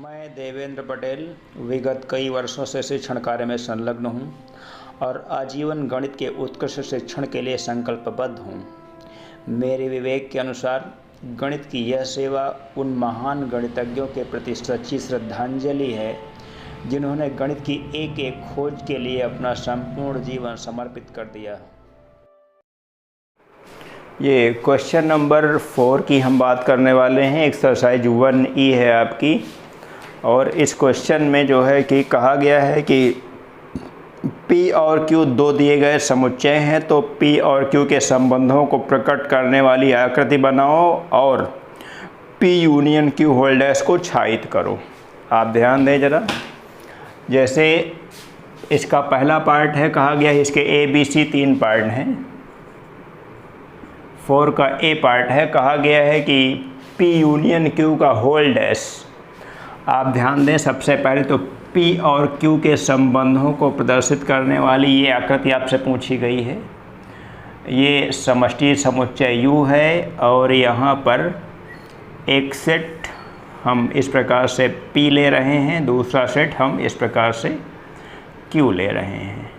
मैं देवेंद्र पटेल विगत कई वर्षों से शिक्षण कार्य में संलग्न हूँ और आजीवन गणित के उत्कृष्ट शिक्षण के लिए संकल्पबद्ध हूँ। मेरे विवेक के अनुसार गणित की यह सेवा उन महान गणितज्ञों के प्रति सच्ची श्रद्धांजलि है जिन्होंने गणित की एक एक खोज के लिए अपना संपूर्ण जीवन समर्पित कर दिया। ये क्वेश्चन नंबर 4 की हम बात करने वाले हैं। एक्सरसाइज 1E है आपकी, और इस क्वेश्चन में जो है कि कहा गया है कि P और Q दो दिए गए समुच्चय हैं, तो P और Q के संबंधों को प्रकट करने वाली आकृति बनाओ और P union Q whole dash को छायित करो। आप ध्यान दें ज़रा। जैसे इसका पहला पार्ट है, कहा गया है इसके ABC 3 पार्ट हैं। 4 का A पार्ट है, कहा गया है कि P यूनियन Q का होल डैश। आप ध्यान दें, सबसे पहले तो P और Q के संबंधों को प्रदर्शित करने वाली ये आकृति आपसे पूछी गई है। ये समष्टि समुच्चय U है और यहाँ पर एक सेट हम इस प्रकार से P ले रहे हैं, दूसरा सेट हम इस प्रकार से Q ले रहे हैं।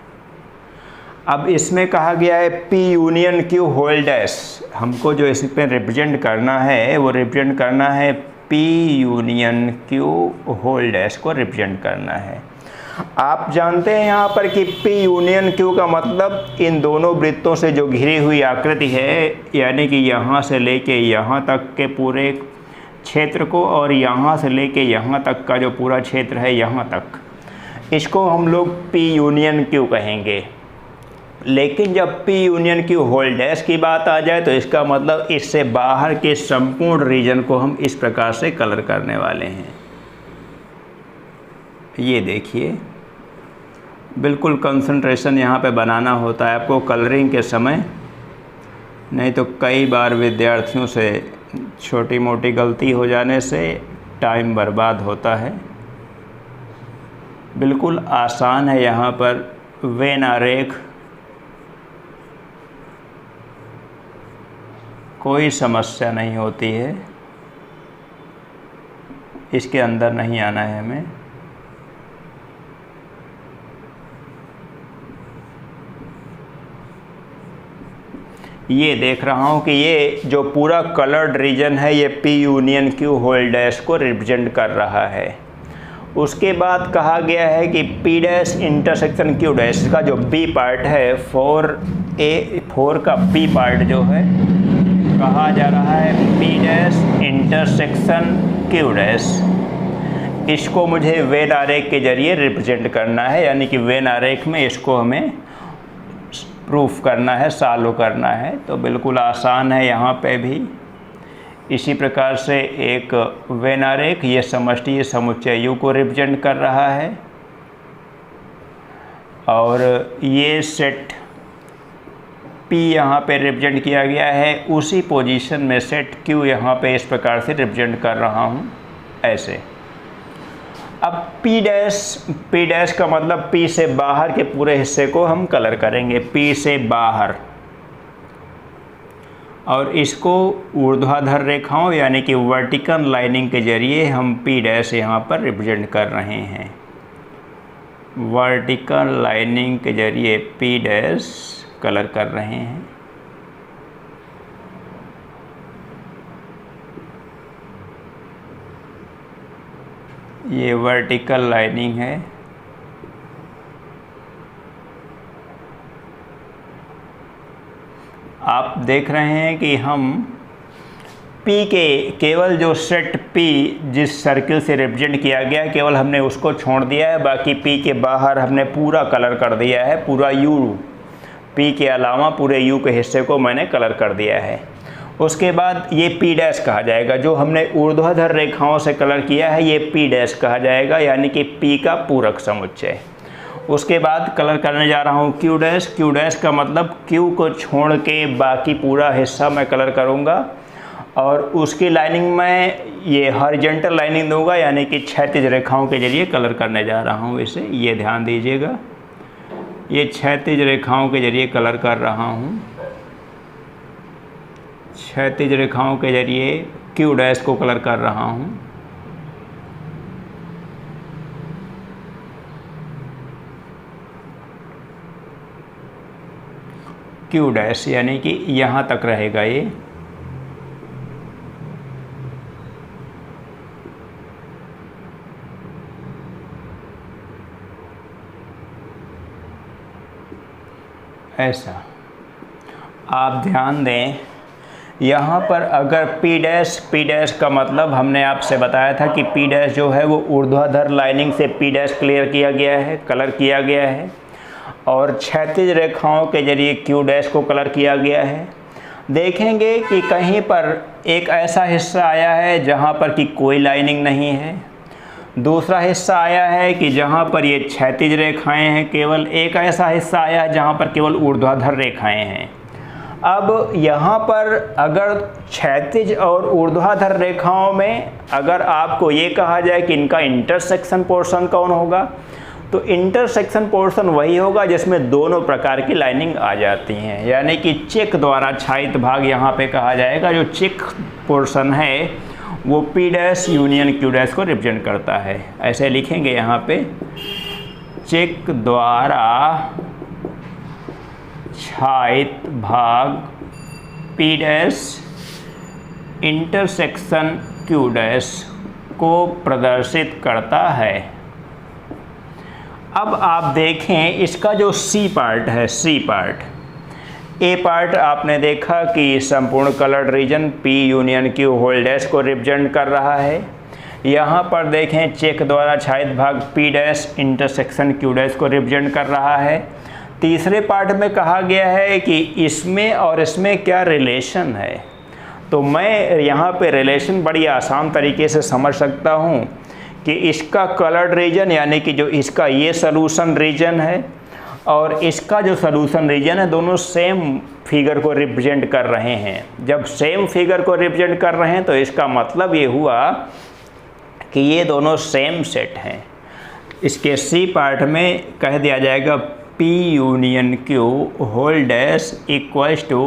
अब इसमें कहा गया है P union Q whole dash. हमको जो इस पर रिप्रेजेंट करना है वो रिप्रेजेंट करना है P union Q whole dash को रिप्रेजेंट करना है। आप जानते हैं यहाँ पर कि P यूनियन Q का मतलब इन दोनों वृत्तों से जो घिरी हुई आकृति है, यानी कि यहाँ से लेके यहाँ तक के पूरे क्षेत्र को और यहाँ से लेके यहाँ तक का जो पूरा क्षेत्र है यहाँ तक, इसको हम लोग P यूनियन Q कहेंगे। लेकिन जब P union Q whole dash की बात आ जाए तो इसका मतलब इससे बाहर के संपूर्ण रीजन को हम इस प्रकार से कलर करने वाले हैं। ये देखिए, बिल्कुल कंसंट्रेशन यहाँ पे बनाना होता है आपको कलरिंग के समय, नहीं तो कई बार विद्यार्थियों से छोटी मोटी गलती हो जाने से टाइम बर्बाद होता है। बिल्कुल आसान है यहाँ पर वेन आरेख, कोई समस्या नहीं होती है। इसके अंदर नहीं आना है हमें। ये देख रहा हूँ कि ये जो पूरा कलर्ड रीजन है ये P union Q whole dash को रिप्रेजेंट कर रहा है। उसके बाद कहा गया है कि P dash intersection Q dash का जो B पार्ट है, 4 का P पार्ट जो है, कहा जा रहा है P dash intersection Q dash. इसको मुझे वेन आरेख के जरिए रिप्रेजेंट करना है, यानी कि वेन आरेख में इसको हमें प्रूफ करना है, सॉल्व करना है। तो बिल्कुल आसान है यहाँ पे भी। इसी प्रकार से एक वेन आरेख, ये समष्टि समुच्चय U को रिप्रेजेंट कर रहा है और ये सेट P यहाँ पे रिप्रेजेंट किया गया है। उसी पोजीशन में सेट Q यहाँ पे इस प्रकार से रिप्रेजेंट कर रहा हूँ, ऐसे। अब P डैश का मतलब P से बाहर के पूरे हिस्से को हम कलर करेंगे, P से बाहर, और इसको ऊर्ध्वाधर रेखाओं यानी कि वर्टिकल लाइनिंग के जरिए हम P डैश यहाँ पर रिप्रेजेंट कर रहे हैं। वर्टिकल लाइनिंग के जरिए P डैश कलर कर रहे हैं। ये वर्टिकल लाइनिंग है। आप देख रहे हैं कि हम P के केवल जो सेट P जिस सर्किल से रिप्रेजेंट किया गया, केवल हमने उसको छोड़ दिया है। बाकी P के बाहर हमने पूरा कलर कर दिया है, पूरा U, P के अलावा पूरे U के हिस्से को मैंने कलर कर दिया है। उसके बाद ये P डैश कहा जाएगा, जो हमने ऊर्ध्वाधर रेखाओं से कलर किया है ये P डैश कहा जाएगा, यानी कि P का पूरक समुच्चय। उसके बाद कलर करने जा रहा हूँ Q डैश का मतलब Q को छोड़ के बाकी पूरा हिस्सा मैं कलर करूँगा और उसकी लाइनिंग में ये हॉरिजॉन्टल लाइनिंग दूंगा, यानी कि क्षैतिज रेखाओं के जरिए कलर करने जा रहा हूँ इसे। ये ध्यान दीजिएगा, ये क्षैतिज रेखाओं के जरिए कलर कर रहा हूँ। क्षैतिज रेखाओं के जरिए Q डैश को कलर कर रहा हूँ। क्यू डैश, यानी कि यहाँ तक रहेगा ये। ऐसा आप ध्यान दें, यहाँ पर अगर P डैश का मतलब हमने आपसे बताया था कि P डैश जो है वो ऊर्ध्वाधर लाइनिंग से P डैश क्लियर किया गया है, कलर किया गया है, और क्षैतिज रेखाओं के जरिए Q डैश को कलर किया गया है। देखेंगे कि कहीं पर एक ऐसा हिस्सा आया है जहाँ पर कि कोई लाइनिंग नहीं है, दूसरा हिस्सा आया है कि जहाँ पर ये क्षैतिज रेखाएं हैं, केवल एक ऐसा हिस्सा आया है जहाँ पर केवल ऊर्ध्वाधर रेखाएं हैं। अब यहाँ पर अगर क्षैतिज और ऊर्ध्वाधर रेखाओं में अगर आपको ये कहा जाए कि इनका इंटरसेक्शन पोर्शन कौन होगा, तो इंटरसेक्शन पोर्शन वही होगा जिसमें दोनों प्रकार की लाइनिंग आ जाती हैं, यानी कि चेक द्वारा छायित भाग यहाँ पे कहा जाएगा। जो चेक पोर्शन है वो P dash union Q dash को रिप्रेजेंट करता है। ऐसे लिखेंगे यहाँ पे, चेक द्वारा छायित भाग P dash intersection Q dash को प्रदर्शित करता है। अब आप देखें इसका जो C पार्ट है, C पार्ट, A पार्ट आपने देखा कि संपूर्ण coloured region P union Q whole dash को रिप्रेजेंट कर रहा है। यहाँ पर देखें चेक द्वारा छायित भाग P dash intersection Q dash को रिप्रेजेंट कर रहा है। तीसरे पार्ट में कहा गया है कि इसमें और इसमें क्या रिलेशन है, तो मैं यहाँ पे रिलेशन बड़ी आसान तरीके से समझ सकता हूँ कि इसका कलर्ड रीजन यानी कि जो इसका ये सॉल्यूशन रीजन है और इसका जो सॉल्यूशन रीजन है, दोनों सेम फिगर को रिप्रेजेंट कर रहे हैं। जब सेम फिगर को रिप्रेजेंट कर रहे हैं तो इसका मतलब ये हुआ कि ये दोनों सेम सेट हैं। इसके C पार्ट में कह दिया जाएगा P union Q whole dash equals to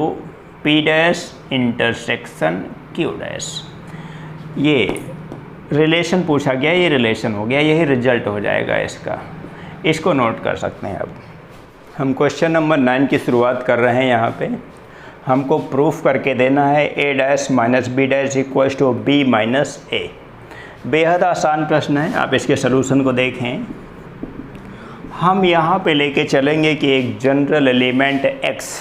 P dash intersection Q dash. ये रिलेशन पूछा गया, ये रिलेशन हो गया, यही रिजल्ट हो जाएगा इसका। इसको नोट कर सकते हैं। अब हम क्वेश्चन नंबर 9 की शुरुआत कर रहे हैं। यहाँ पे हमको प्रूफ करके देना है A dash minus B dash equals to B minus A। बेहद आसान प्रश्न है, आप इसके सलूशन को देखें। हम यहाँ पे लेके चलेंगे कि एक जनरल एलिमेंट X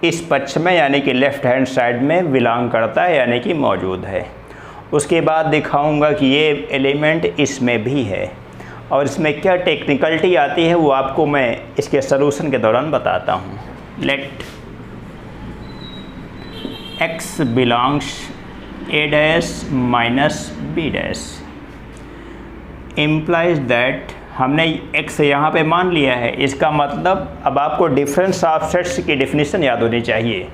इस पक्ष में यानी कि लेफ़्ट हैंड साइड में बिलोंग करता है, यानी कि मौजूद है। उसके बाद दिखाऊंगा कि ये एलिमेंट इसमें भी है और इसमें क्या टेक्निकलिटी आती है वो आपको मैं इसके सलूशन के दौरान बताता हूँ। Let X belongs A dash minus B dash implies that, हमने X यहाँ पे मान लिया है। इसका मतलब अब आपको डिफरेंस ऑफ सेट्स की डेफिनेशन याद होनी चाहिए।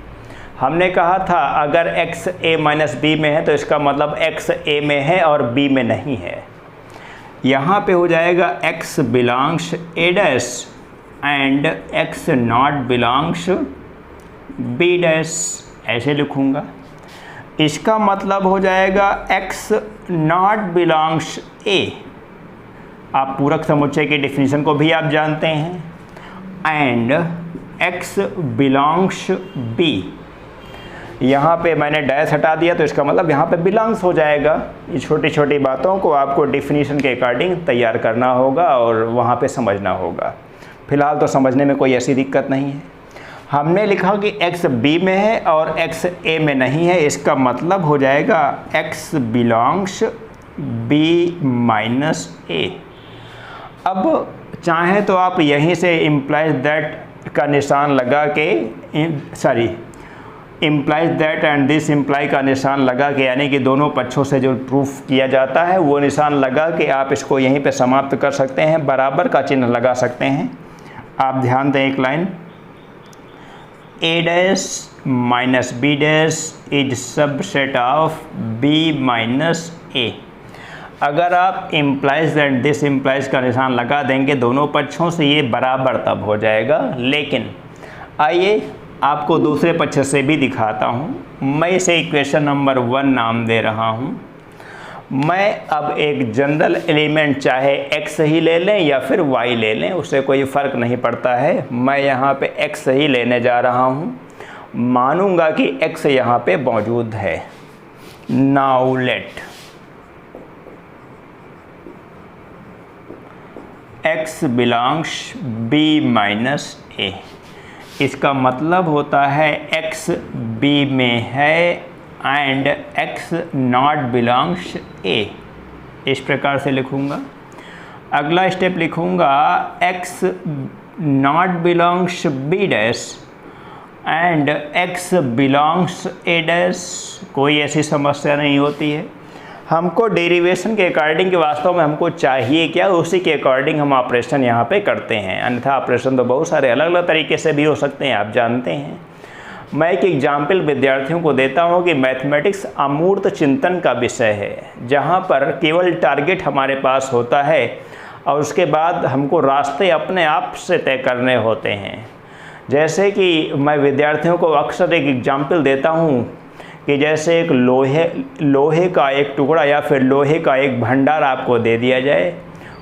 हमने कहा था अगर X A माइनस B में है तो इसका मतलब X A में है और B में नहीं है। यहाँ पे हो जाएगा X belongs A dash and X not belongs B dash, ऐसे लिखूँगा। इसका मतलब हो जाएगा X नॉट बिलोंग्स A। आप पूरक समुच्चय की डेफिनेशन को भी आप जानते हैं। एंड X बिलोंग्स B, यहाँ पे मैंने डैश हटा दिया तो इसका मतलब यहाँ पे बिलोंग्स हो जाएगा। ये छोटी छोटी बातों को आपको डेफिनेशन के अकॉर्डिंग तैयार करना होगा और वहाँ पे समझना होगा। फिलहाल तो समझने में कोई ऐसी दिक्कत नहीं है। हमने लिखा कि X B में है और X A में नहीं है, इसका मतलब हो जाएगा X belongs B minus A। अब चाहे तो आप यहीं से इम्प्लाइज दैट का निशान लगा के, implies that and this imply का निशान लगा के, यानी कि दोनों पक्षों से जो प्रूफ किया जाता है वो निशान लगा के आप इसको यहीं पे समाप्त कर सकते हैं, बराबर का चिन्ह लगा सकते हैं। आप ध्यान दें एक line, A dash minus B dash is subset of B minus A। अगर आप इम्प्लाइज एंड दिस इम्प्लाइज का निशान लगा देंगे दोनों पक्षों से, ये बराबर तब हो जाएगा। लेकिन आइए आपको दूसरे पक्ष से भी दिखाता हूँ। मैं इसे इक्वेशन नंबर 1 नाम दे रहा हूँ। मैं अब एक जनरल एलिमेंट चाहे x ही ले लें या फिर y ले लें, उससे कोई फ़र्क नहीं पड़ता है। मैं यहाँ पे x ही लेने जा रहा हूँ, मानूंगा कि x यहाँ पे मौजूद है। Now let x belongs b minus a। इसका मतलब होता है x b में है and x not belongs a। इस प्रकार से लिखूँगा। अगला स्टेप लिखूँगा x not belongs b dash and x belongs a dash. कोई ऐसी समस्या नहीं होती है। हमको डेरिवेशन के अकॉर्डिंग के वास्तव में हमको चाहिए क्या, उसी के अकॉर्डिंग हम ऑपरेशन यहाँ पे करते हैं। अन्यथा ऑपरेशन तो बहुत सारे अलग अलग तरीके से भी हो सकते हैं, आप जानते हैं। मैं एक एग्जाम्पल विद्यार्थियों को देता हूँ कि मैथमेटिक्स अमूर्त चिंतन का विषय है, जहाँ पर केवल टारगेट हमारे पास होता है और उसके बाद हमको रास्ते अपने आप से तय करने होते हैं। जैसे कि मैं विद्यार्थियों को अक्सर एक एग्जाम्पल देता हूँ कि जैसे एक लोहे का एक टुकड़ा या फिर लोहे का एक भंडार आपको दे दिया जाए,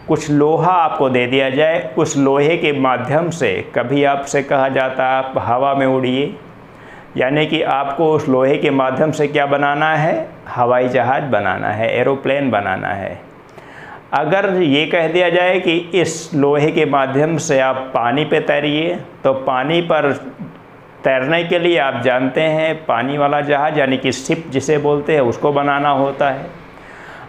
कुछ लोहा आपको दे दिया जाए, उस लोहे के माध्यम से कभी आपसे कहा जाता है आप हवा में उड़िए, यानी कि आपको उस लोहे के माध्यम से क्या बनाना है, हवाई जहाज़ बनाना है, एरोप्लेन बनाना है। अगर ये कह दिया जाए कि इस लोहे के माध्यम से आप पानी पे तैरिए, तो पानी पर तैरने के लिए आप जानते हैं पानी वाला जहाज़ यानी कि शिप जिसे बोलते हैं उसको बनाना होता है।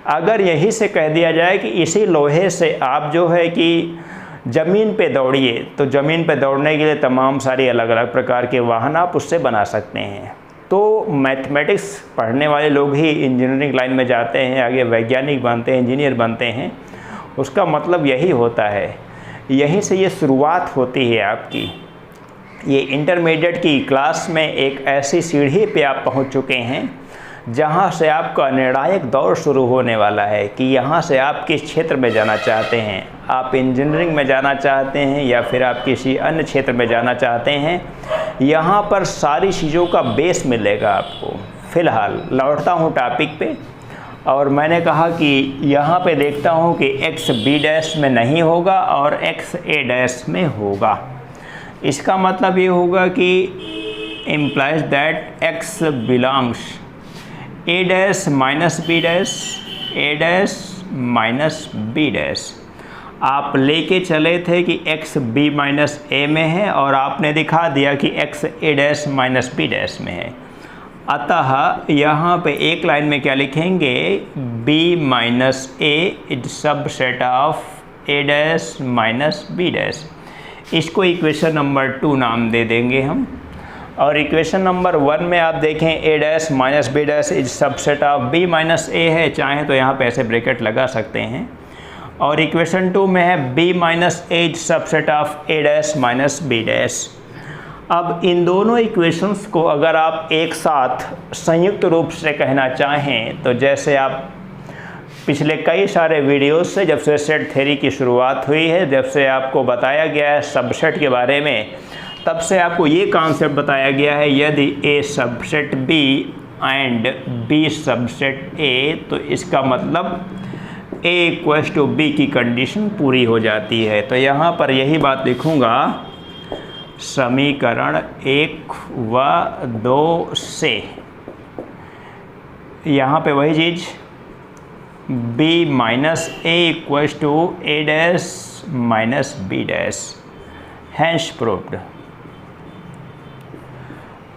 अगर यही से कह दिया जाए कि इसी लोहे से आप जो है कि ज़मीन पे दौड़िए, तो ज़मीन पे दौड़ने के लिए तमाम सारी अलग अलग प्रकार के वाहन आप उससे बना सकते हैं। तो मैथमेटिक्स पढ़ने वाले लोग ही इंजीनियरिंग लाइन में जाते हैं, आगे वैज्ञानिक बनते हैं, इंजीनियर बनते हैं। उसका मतलब यही होता है, यहीं से ये शुरुआत होती है आपकी। ये इंटरमीडिएट की क्लास में एक ऐसी सीढ़ी पे आप पहुंच चुके हैं जहां से आपका निर्णायक दौर शुरू होने वाला है कि यहां से आप किस क्षेत्र में जाना चाहते हैं। आप इंजीनियरिंग में जाना चाहते हैं या फिर आप किसी अन्य क्षेत्र में जाना चाहते हैं, यहां पर सारी चीज़ों का बेस मिलेगा आपको। फ़िलहाल लौटता हूं टॉपिक पे, और मैंने कहा कि यहाँ पे देखता हूँ कि x b डैश में नहीं होगा और x a डैश में होगा। इसका मतलब ये होगा कि implies that x belongs a dash minus b dash, a dash minus b dash. आप लेके चले थे कि x b माइनस a में है और आपने दिखा दिया कि x a dash minus b dash में है। अतः यहाँ पे एक लाइन में क्या लिखेंगे, b minus a is subset of a dash minus b dash. इसको इक्वेशन नंबर 2 नाम दे देंगे हम। और इक्वेशन नंबर 1 में आप देखें a dash minus b dash is subset of b minus a है, चाहें तो यहाँ पे ऐसे ब्रैकेट लगा सकते हैं। और इक्वेशन 2 में है b minus a is subset of a dash minus b dash. अब इन दोनों इक्वेशंस को अगर आप एक साथ संयुक्त रूप से कहना चाहें, तो जैसे आप पिछले कई सारे वीडियोस से, जब से सेट थ्योरी की शुरुआत हुई है, जब से आपको बताया गया है सबसेट के बारे में, तब से आपको ये कॉन्सेप्ट बताया गया है, यदि a subset b and b subset a, तो इसका मतलब a इक्वल्स टू b की कंडीशन पूरी हो जाती है। तो यहाँ पर यही बात लिखूँगा, समीकरण 1 व 2 से यहाँ पे वही चीज़ b minus a equals to a dash minus b dash, hence proved.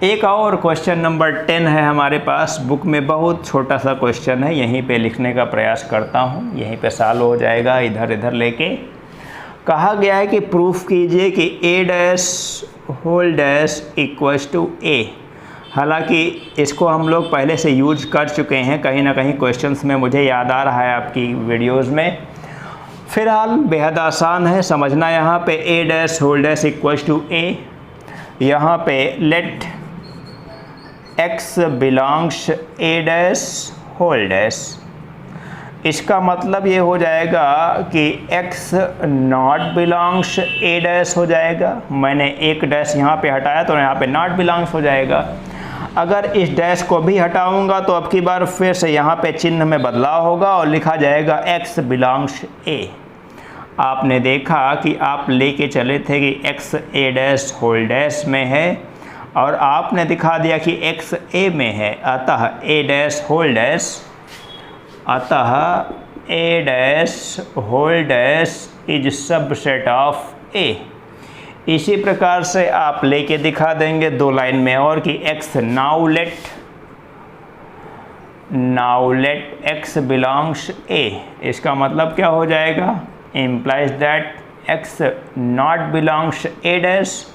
एक और क्वेश्चन नंबर 10 है हमारे पास बुक में, बहुत छोटा सा क्वेश्चन है, यहीं पे लिखने का प्रयास करता हूँ, यहीं पे सॉल्व हो जाएगा इधर इधर लेके। कहा गया है कि प्रूफ कीजिए कि a dash whole dash equals to a। हालांकि इसको हम लोग पहले से यूज कर चुके हैं, कहीं ना कहीं क्वेश्चंस में मुझे याद आ रहा है आपकी वीडियोस में। फिलहाल बेहद आसान है समझना। यहाँ पे a dash whole dash equals to a, यहाँ पे let x belongs a dash whole dash. इसका मतलब ये हो जाएगा कि x not belongs a dash हो जाएगा। मैंने एक डैश यहाँ पे हटाया तो यहाँ पे नॉट बिलोंग्स हो जाएगा। अगर इस डैश को भी हटाऊंगा तो अब की बार फिर से यहाँ पे चिन्ह में बदलाव होगा और लिखा जाएगा x बिलोंग्स a। आपने देखा कि आप लेके चले थे कि x a dash whole dash में है और आपने दिखा दिया कि x a में है, अतः a डैश होल डैश, अतः a dash whole dash is subset of a। इसी प्रकार से आप लेके दिखा देंगे 2 लाइन में और कि x now let x belongs a। इसका मतलब क्या हो जाएगा, implies that x not belongs a dash.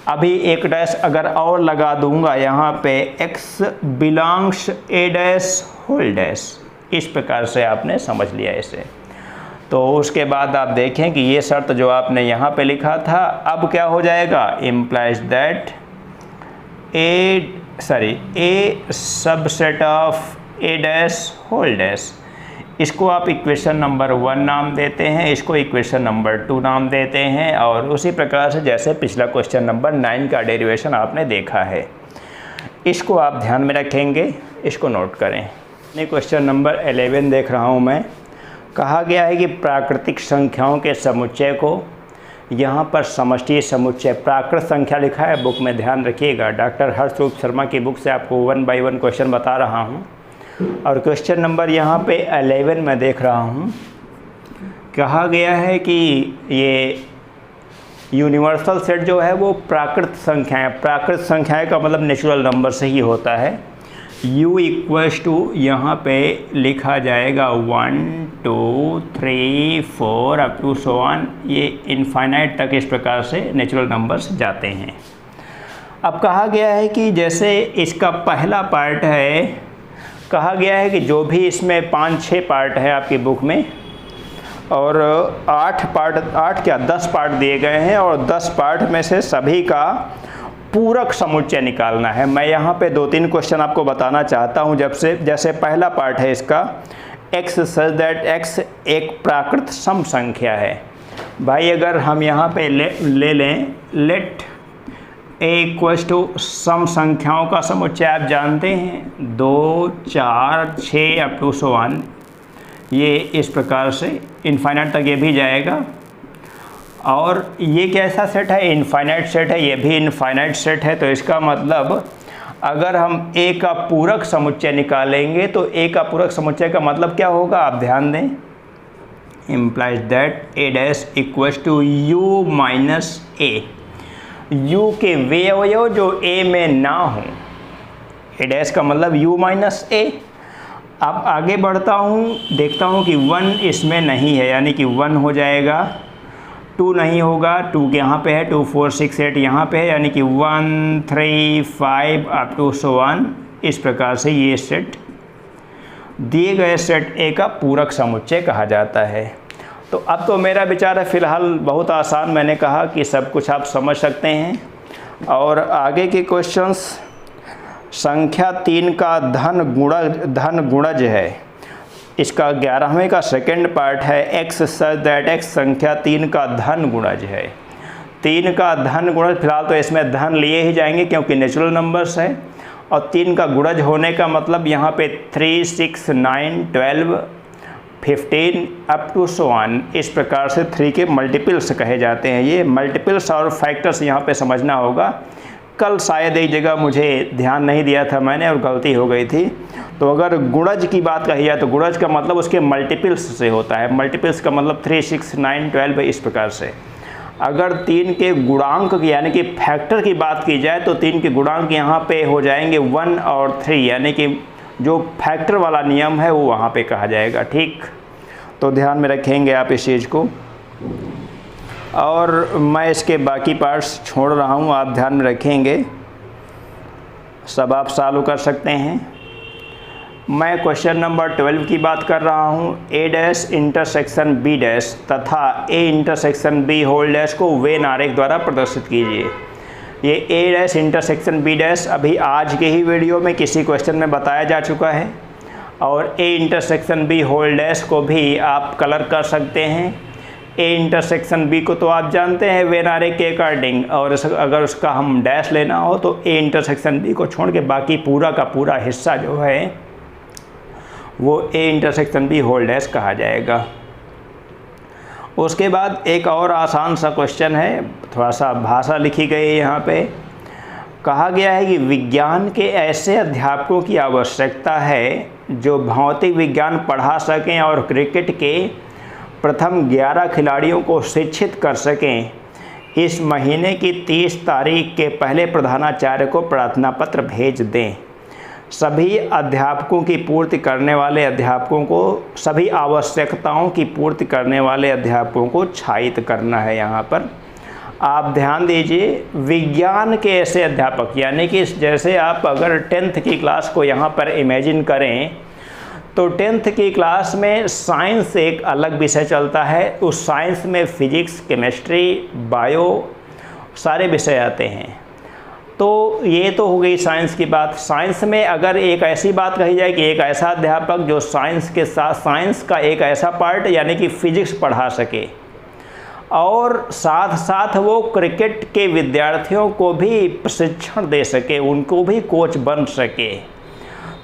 अभी एक डैश अगर और लगा दूंगा यहाँ पे, x belongs a dash whole dash. इस प्रकार से आपने समझ लिया इसे। तो उसके बाद आप देखें कि ये शर्त जो आपने यहाँ पे लिखा था अब क्या हो जाएगा, implies that a subset of a dash whole dash. इसको आप इक्वेशन नंबर 1 नाम देते हैं, इसको इक्वेशन नंबर 2 नाम देते हैं और उसी प्रकार से जैसे पिछला क्वेश्चन नंबर 9 का डेरिवेशन आपने देखा है, इसको आप ध्यान में रखेंगे, इसको नोट करें। क्वेश्चन नंबर 11 देख रहा हूँ मैं। कहा गया है कि प्राकृतिक संख्याओं के समुच्चय को, यहाँ पर समष्टि समुच्चय प्राकृत संख्या लिखा है बुक में, ध्यान रखिएगा। डॉक्टर हर्षरूप शर्मा की बुक से आपको 1 बाय 1 क्वेश्चन बता रहा हूँ और क्वेश्चन नंबर यहाँ पे 11 में देख रहा हूँ। कहा गया है कि ये यूनिवर्सल सेट जो है वो प्राकृत संख्याएं का मतलब नेचुरल नंबर से ही होता है। u इक्वल्स टू यहाँ पे लिखा जाएगा 1 2 3 4 अप टू सो ऑन, ये इनफाइनाइट तक इस प्रकार से नेचुरल नंबर्स जाते हैं। अब कहा गया है कि जैसे इसका पहला पार्ट है, कहा गया है कि जो भी इसमें 5-6 पार्ट है आपकी बुक में और 10 पार्ट दिए गए हैं और 10 पार्ट में से सभी का पूरक समुच्चय निकालना है। मैं यहाँ पे 2-3 क्वेश्चन आपको बताना चाहता हूँ। जैसे पहला पार्ट है इसका, x सच दैट x एक प्राकृत सम संख्या है। भाई अगर हम यहाँ पे ले लें late a equals to some संख्याओं का समुच्चय, आप जानते हैं 2 4 6 अप टू सो ऑन, ये इस प्रकार से इनफाइनाइट तक ये भी जाएगा। और ये कैसा सेट है, इनफाइनाइट सेट है, ये भी इनफाइनाइट सेट है। तो इसका मतलब अगर हम a का पूरक समुच्चय निकालेंगे तो a का पूरक समुच्चय का मतलब क्या होगा, आप ध्यान दें, implies that a dash equals to u minus a। u के वे अवयव जो a में ना हो, a डैश का मतलब u माइनस a। अब आगे बढ़ता हूँ, देखता हूँ कि 1 इसमें नहीं है, यानी कि 1 हो जाएगा, 2 नहीं होगा, 2 यहाँ पे है, 2 4 6 8 यहाँ पे है, यानी कि 1 3 5 अप टू सो ऑन। इस प्रकार से ये सेट दिए गए सेट ए का पूरक समुच्चय कहा जाता है। तो अब तो मेरा विचार है फ़िलहाल बहुत आसान, मैंने कहा कि सब कुछ आप समझ सकते हैं। और आगे के क्वेश्चंस, संख्या 3 का धन गुणज है, इसका 11वें का सेकेंड पार्ट है x सच दैट x संख्या 3 का धन गुणज है। 3 का धन गुणज, फिलहाल तो इसमें धन लिए ही जाएंगे क्योंकि नेचुरल नंबर्स है, और 3 का गुणज होने का मतलब यहाँ पे 3 6 9 12 15 अप टू सो ऑन, इस प्रकार से 3 के मल्टीपल्स कहे जाते हैं। ये मल्टीपल्स और फैक्टर्स यहाँ पे समझना होगा। कल शायद एक जगह मुझे ध्यान नहीं दिया था मैंने और गलती हो गई थी। तो अगर गुणज की बात कही जाए तो गुणज का मतलब उसके मल्टीपल्स से होता है। मल्टीपल्स का मतलब 3 6 9 12 इस प्रकार से। अगर 3 के गुणांक यानी कि फैक्टर की बात की जाए तो 3 के गुणांक यहाँ पे हो जाएंगे 1 और 3, यानी कि जो फैक्टर वाला नियम है वो वहाँ पे कहा जाएगा। ठीक, तो ध्यान में रखेंगे आप इस चीज़ को। और मैं इसके बाकी पार्ट्स छोड़ रहा हूँ, आप ध्यान में रखेंगे, सब आप सॉल्व कर सकते हैं। मैं क्वेश्चन नंबर 12 की बात कर रहा हूँ। a dash intersection b dash तथा a intersection b whole dash को वेन आरेख द्वारा प्रदर्शित कीजिए। ये a dash intersection b dash अभी आज के ही वीडियो में किसी क्वेश्चन में बताया जा चुका है, और a intersection b whole dash को भी आप कलर कर सकते हैं। ए इंटरसेक्शन बी को तो आप जानते हैं वेन आरे के अकॉर्डिंग, और अगर उसका हम डैश लेना हो तो ए इंटरसेक्शन बी को छोड़ के बाकी पूरा का पूरा हिस्सा जो है वो A intersection B whole dash कहा जाएगा। उसके बाद एक और आसान सा क्वेश्चन है, थोड़ा सा भाषा लिखी गई है यहाँ पे। कहा गया है कि विज्ञान के ऐसे अध्यापकों की आवश्यकता है जो भौतिक विज्ञान पढ़ा सकें और क्रिकेट के प्रथम 11 खिलाड़ियों को शिक्षित कर सकें। इस महीने की 30 तारीख के पहले प्रधानाचार्य को प्रार्थना पत्र भेज दें। सभी अध्यापकों की पूर्ति करने वाले अध्यापकों को, सभी आवश्यकताओं की पूर्ति करने वाले अध्यापकों को छायित करना है। यहाँ पर आप ध्यान दीजिए, विज्ञान के ऐसे अध्यापक, यानी कि जैसे आप अगर 10th की क्लास को यहाँ पर इमेजिन करें तो 10th की क्लास में साइंस एक अलग विषय चलता है। उस साइंस में फिजिक्स, केमिस्ट्री, बायो सारे विषय आते हैं। तो ये तो हो गई साइंस की बात। साइंस में अगर एक ऐसी बात कही जाए कि एक ऐसा अध्यापक जो साइंस के साथ साइंस का एक ऐसा पार्ट यानी कि फिजिक्स पढ़ा सके और साथ साथ वो क्रिकेट के विद्यार्थियों को भी प्रशिक्षण दे सके, उनको भी कोच बन सके,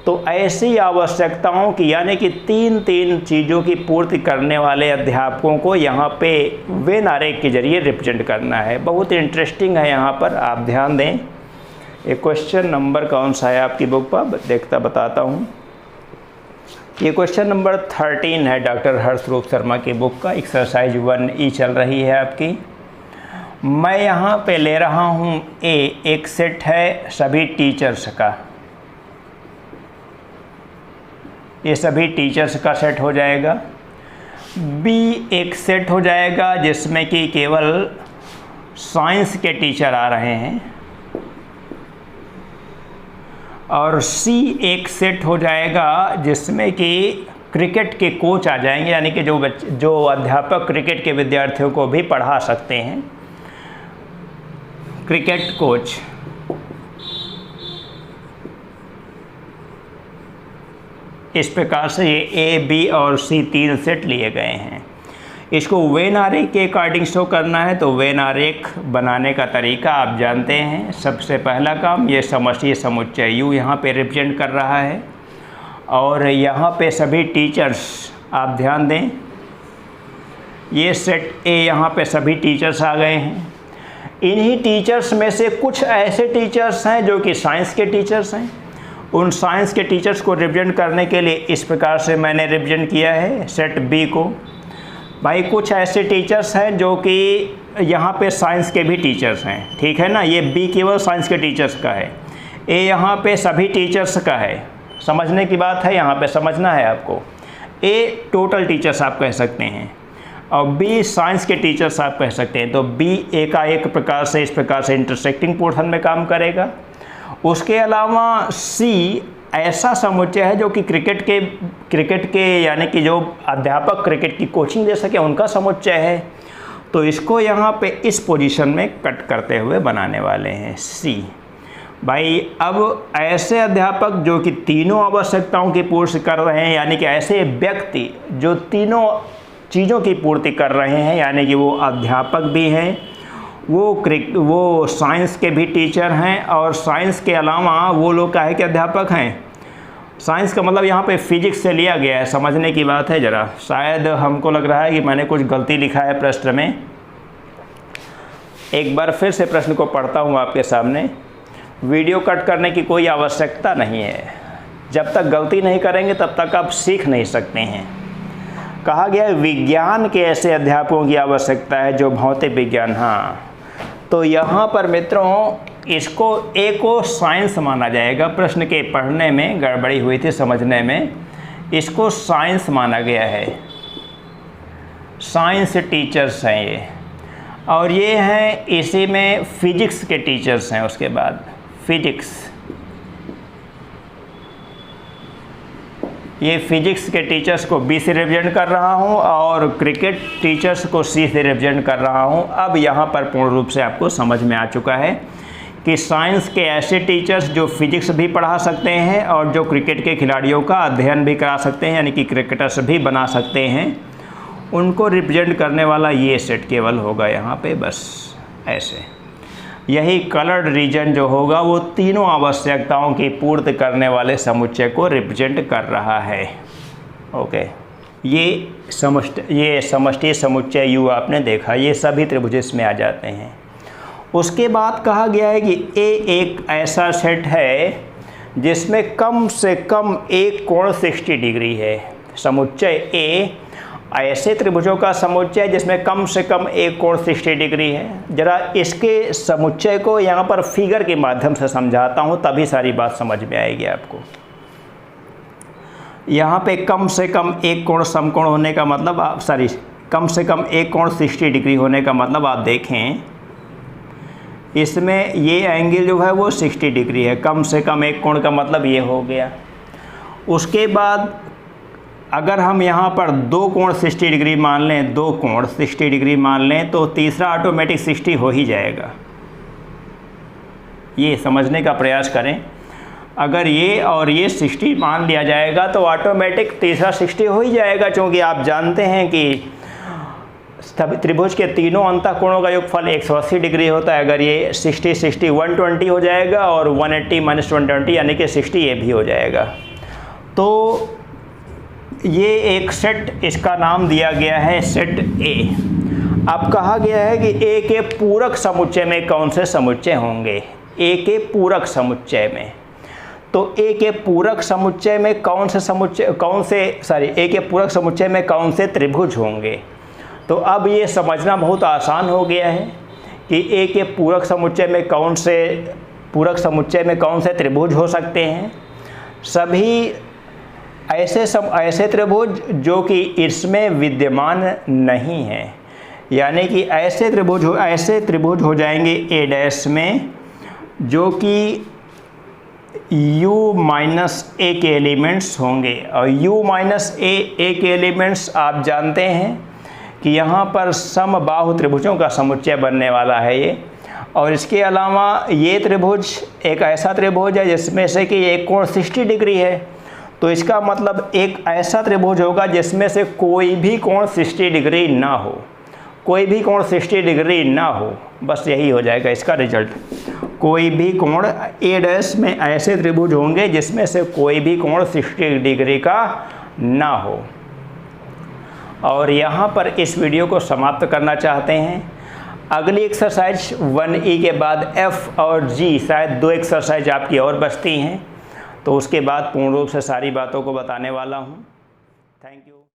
तो ऐसी आवश्यकताओं की यानी कि तीन चीज़ों की पूर्ति करने वाले अध्यापकों को यहाँ पे वेन आरे के जरिए रिप्रेजेंट करना है। बहुत इंटरेस्टिंग है यहाँ पर, आप ध्यान दें। एक क्वेश्चन नंबर कौन सा है आपकी बुक पर, बताता हूँ। ये क्वेश्चन नंबर 13 है डॉक्टर हर्षरूप शर्मा की बुक का। एक्सरसाइज 1E चल रही है आपकी। मैं यहाँ पे ले रहा हूँ ए, एक सेट है सभी टीचर्स का, ये सभी टीचर्स का सेट हो जाएगा। बी एक सेट हो जाएगा जिसमें कि केवल साइंस के टीचर आ रहे हैं, और सी एक सेट हो जाएगा जिसमें कि क्रिकेट के कोच आ जाएंगे, यानी कि जो अध्यापक क्रिकेट के विद्यार्थियों को भी पढ़ा सकते हैं, क्रिकेट कोच। इस प्रकार से ये ए, बी और सी 3 सेट लिए गए हैं। इसको वेन आरेख के अकॉर्डिंग शो करना है, तो वेन आरेख बनाने का तरीका आप जानते हैं। सबसे पहला काम, ये समष्टि समुच्चय यू यहाँ पे रिप्रेजेंट कर रहा है, और यहाँ पे सभी टीचर्स आप ध्यान दें, ये सेट ए यहाँ पे सभी टीचर्स आ गए हैं। इन्हीं टीचर्स में से कुछ ऐसे टीचर्स हैं जो कि साइंस के टीचर्स हैं। उन साइंस के टीचर्स को रिप्रेजेंट करने के लिए इस प्रकार से मैंने रिप्रेजेंट किया है सेट बी को। भाई कुछ ऐसे टीचर्स हैं जो कि यहाँ पे साइंस के भी टीचर्स हैं, ठीक है ना। ये बी केवल साइंस के टीचर्स का है, ए यहाँ पे सभी टीचर्स का है। समझने की बात है, यहाँ पे समझना है आपको। ए टोटल टीचर्स आप कह सकते हैं और बी साइंस के टीचर्स आप कह सकते हैं। तो बी ए का एक प्रकार से इस प्रकार से इंटरसेक्टिंग पोर्शन में काम करेगा। उसके अलावा सी ऐसा समुच्चय है जो कि क्रिकेट के यानी कि जो अध्यापक क्रिकेट की कोचिंग दे सके उनका समुच्चय है। तो इसको यहाँ पे इस पोजीशन में कट करते हुए बनाने वाले हैं सी। भाई अब ऐसे अध्यापक जो कि तीनों आवश्यकताओं की पूर्ति कर रहे हैं, यानी कि ऐसे व्यक्ति जो तीनों चीज़ों की पूर्ति कर रहे हैं, यानी कि वो अध्यापक भी हैं, वो साइंस के भी टीचर हैं, और साइंस के अलावा वो लोग काहे के अध्यापक हैं। साइंस का मतलब यहाँ पे फिजिक्स से लिया गया है, समझने की बात है ज़रा। शायद हमको लग रहा है कि मैंने कुछ गलती लिखा है प्रश्न में। एक बार फिर से प्रश्न को पढ़ता हूँ आपके सामने। वीडियो कट करने की कोई आवश्यकता नहीं है, जब तक गलती नहीं करेंगे तब तक आप सीख नहीं सकते हैं। कहा गया है विज्ञान के ऐसे अध्यापकों की आवश्यकता है जो भौतिक विज्ञान, हाँ तो यहाँ पर मित्रों इसको ए को साइंस माना जाएगा। प्रश्न के पढ़ने में गड़बड़ी हुई थी, समझने में, इसको साइंस माना गया है। साइंस टीचर्स हैं ये, और ये हैं इसी में फिजिक्स के टीचर्स हैं। उसके बाद फिजिक्स, ये फिजिक्स के टीचर्स को बी से रिप्रेजेंट कर रहा हूँ और क्रिकेट टीचर्स को सी से रिप्रेजेंट कर रहा हूँ। अब यहाँ पर पूर्ण रूप से आपको समझ में आ चुका है कि साइंस के ऐसे टीचर्स जो फिजिक्स भी पढ़ा सकते हैं और जो क्रिकेट के खिलाड़ियों का अध्ययन भी करा सकते हैं, यानी कि क्रिकेटर्स भी बना सकते हैं, उनको रिप्रेजेंट करने वाला ये सेट केवल होगा यहाँ पे, बस ऐसे। यही कलर्ड रीजन जो होगा वो तीनों आवश्यकताओं की पूर्ति करने वाले समुच्चय को रिप्रेजेंट कर रहा है। ओके, ये समष्टि समुच्चय U आपने देखा, ये सभी त्रिभुज इसमें आ जाते हैं। उसके बाद कहा गया है कि A एक ऐसा सेट है जिसमें कम से कम एक कोण 60 डिग्री है। समुच्चय A ऐसे त्रिभुजों का समुच्चय जिसमें कम से कम एक कोण 60 डिग्री है। ज़रा इसके समुच्चय को यहाँ पर फिगर के माध्यम से समझाता हूँ, तभी सारी बात समझ में आएगी आपको। यहाँ पे कम से कम एक कोण समकोण होने का मतलब कम से कम एक कोण 60 डिग्री होने का मतलब आप देखें, इसमें ये एंगल जो है वो 60 डिग्री है। कम से कम एक कोण का मतलब ये हो गया। उसके बाद अगर हम यहाँ पर दो कोण 60 डिग्री मान लें, दो कोण 60 डिग्री मान लें, तो तीसरा ऑटोमेटिक 60 हो ही जाएगा। ये समझने का प्रयास करें। अगर ये और ये 60 मान लिया जाएगा तो ऑटोमेटिक तीसरा 60 हो ही जाएगा, क्योंकि आप जानते हैं कि त्रिभुज के तीनों अंतःकोणों का योगफल 180 डिग्री होता है। अगर ये 60 60 120 हो जाएगा और 180 - 120 यानी कि 60 ये भी हो जाएगा। तो ये एक सेट, इसका नाम दिया गया है सेट A। अब कहा गया है कि A के पूरक समुच्चय में कौन से समुच्चय होंगे। A के पूरक समुच्चय में, तो A के पूरक समुच्चय में A के पूरक समुच्चय में कौन से त्रिभुज होंगे। तो अब ये समझना बहुत आसान हो गया है कि A के पूरक समुच्चय में कौन से त्रिभुज हो सकते हैं। सभी ऐसे त्रिभुज जो कि इसमें विद्यमान नहीं हैं, यानी कि ऐसे त्रिभुज हो जाएंगे A' में जो कि U-A के एलिमेंट्स होंगे। और U-A के एलिमेंट्स आप जानते हैं कि यहाँ पर समबाहु त्रिभुजों का समुच्चय बनने वाला है ये। और इसके अलावा ये त्रिभुज एक ऐसा त्रिभुज है जिसमें से कि एक कोण 60 डिग्री है। तो इसका मतलब एक ऐसा त्रिभुज होगा जिसमें से कोई भी कोण 60 डिग्री ना हो, कोई भी कोण 60 डिग्री ना हो, बस यही हो जाएगा इसका रिजल्ट। कोई भी कोण A' में ऐसे त्रिभुज होंगे जिसमें से कोई भी कोण 60 डिग्री का ना हो। और यहाँ पर इस वीडियो को समाप्त करना चाहते हैं। अगली एक्सरसाइज 1E के बाद F और G, शायद 2 एक्सरसाइज आपकी और बचती हैं, तो उसके बाद पूर्ण रूप से सारी बातों को बताने वाला हूँ। Thank you.